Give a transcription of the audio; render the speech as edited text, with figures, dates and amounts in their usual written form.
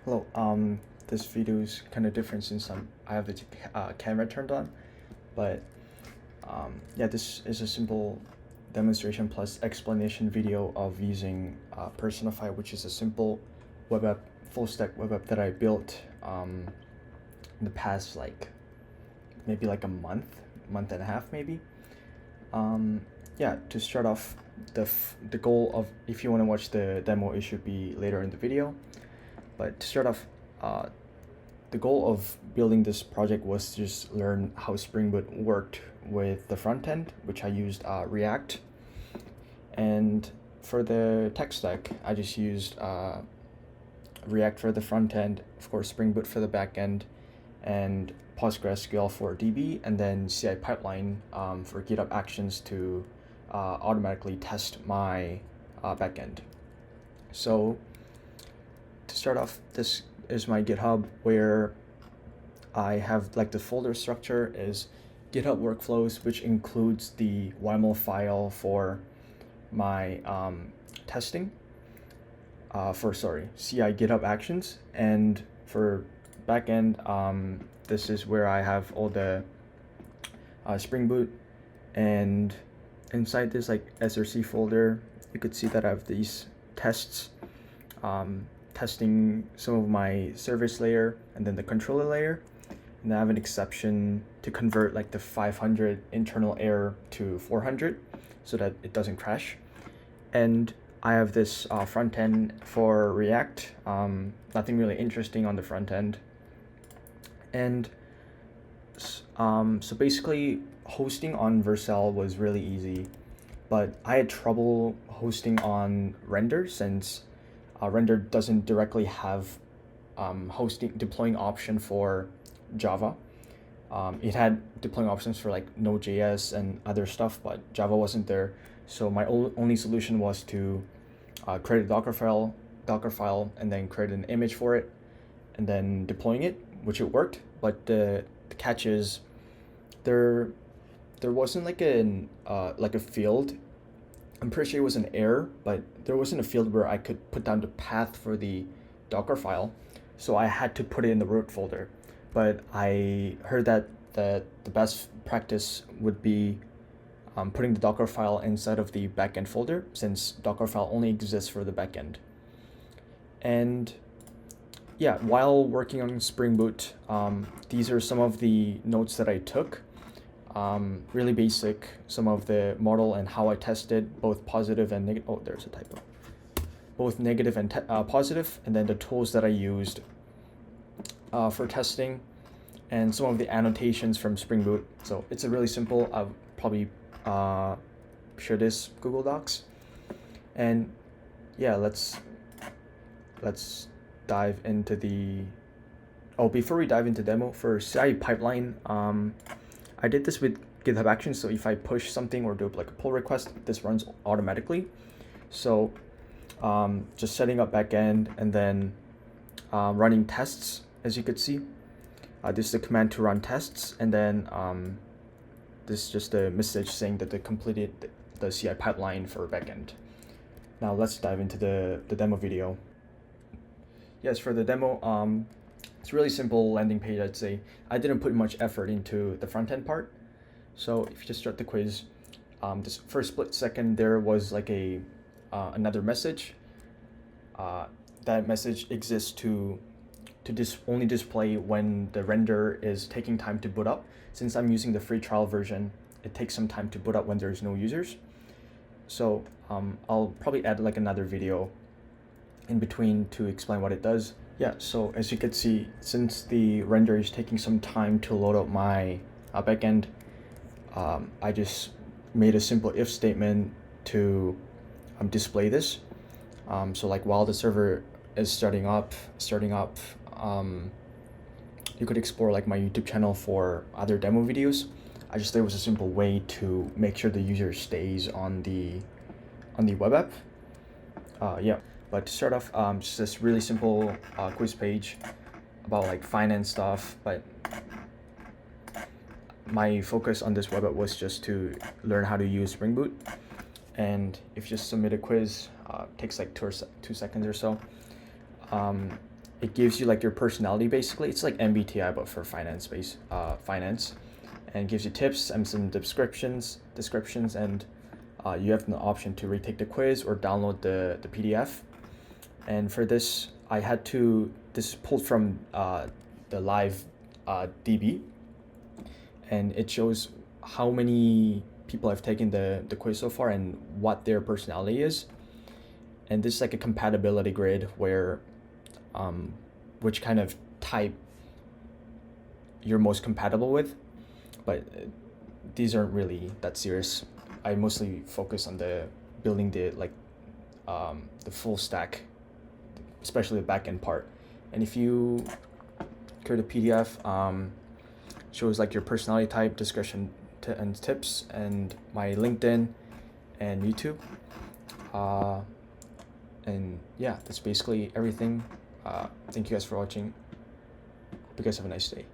Hello, this video is kind of different since I have the camera turned on, but yeah, this is a simple demonstration plus explanation video of using PersonaFi, which is a simple web app, full stack web app that I built in the past maybe like a month and a half maybe. Yeah, to start off, the goal of, if you want to watch the demo, it should be later in the video. But to start off, the goal of building this project was to just learn how Spring Boot worked with the front end, which I used React. And for the tech stack, I just used React for the front end, of course Spring Boot for the back end, and PostgreSQL for DB, and then CI pipeline for GitHub Actions to automatically test my backend. So to start off, this is my GitHub, where I have like the folder structure is GitHub workflows, which includes the YAML file for my testing CI GitHub Actions, and for backend, this is where I have all the Spring Boot, and inside this like src folder, you could see that I have these tests, testing some of my service layer and then the controller layer, and I have an exception to convert like the 500 internal error to 400 so that it doesn't crash. And I have this front end for React, nothing really interesting on the front end. And so basically hosting on Vercel was really easy, but I had trouble hosting on Render since Render doesn't directly have deploying option for Java. It had deploying options for like Node.js and other stuff, but Java wasn't there. So my only solution was to create a Docker file, and then create an image for it, and then deploying it, which it worked. But the catch is there wasn't like a field. I'm pretty sure it was an error, but there wasn't a field where I could put down the path for the Docker file, so I had to put it in the root folder. But I heard that the best practice would be putting the Docker file inside of the backend folder, since Docker file only exists for the backend. And yeah, while working on Spring Boot, these are some of the notes that I took. Really basic, some of the model and how I tested both positive and negative. Oh, there's a typo. Both negative and positive, and then the tools that I used for testing, and some of the annotations from Spring Boot. So it's a really simple. I'll probably share this Google Docs, and yeah, let's dive into the. Oh, before we dive into demo, for CI pipeline, I did this with GitHub Actions, so if I push something or do like a pull request, this runs automatically. So just setting up backend and then running tests, as you could see. This is the command to run tests, and then this is just a message saying that they completed the CI pipeline for backend. Now let's dive into the demo video. Yes, for the demo, it's really simple landing page, I'd say. I didn't put much effort into the front end part. So if you just start the quiz, this first split second there was like another message. That message exists to only display when the render is taking time to boot up. Since I'm using the free trial version, it takes some time to boot up when there's no users. So I'll probably add like another video in between to explain what it does. Yeah, so as you can see, since the render is taking some time to load up my backend, I just made a simple if statement to display this. So like while the server is starting up, you could explore like my YouTube channel for other demo videos. I just thought it was a simple way to make sure the user stays on the web app. Yeah. But to start off, just this really simple quiz page about like finance stuff. But my focus on this web app was just to learn how to use Spring Boot. And if you just submit a quiz, takes like 2 seconds or so. it gives you like your personality basically. It's like MBTI but for finance, and gives you tips and some descriptions, and you have the option to retake the quiz or download the PDF. And for this, this is pulled from the live DB, and it shows how many people have taken the quiz so far and what their personality is. And this is like a compatibility grid where which kind of type you're most compatible with, but these aren't really that serious. I mostly focus on building the full stack, especially the backend part. And if you create a PDF, shows like your personality type, discussion and tips, and my LinkedIn and YouTube. And yeah, that's basically everything. Thank you guys for watching. Hope you guys have a nice day.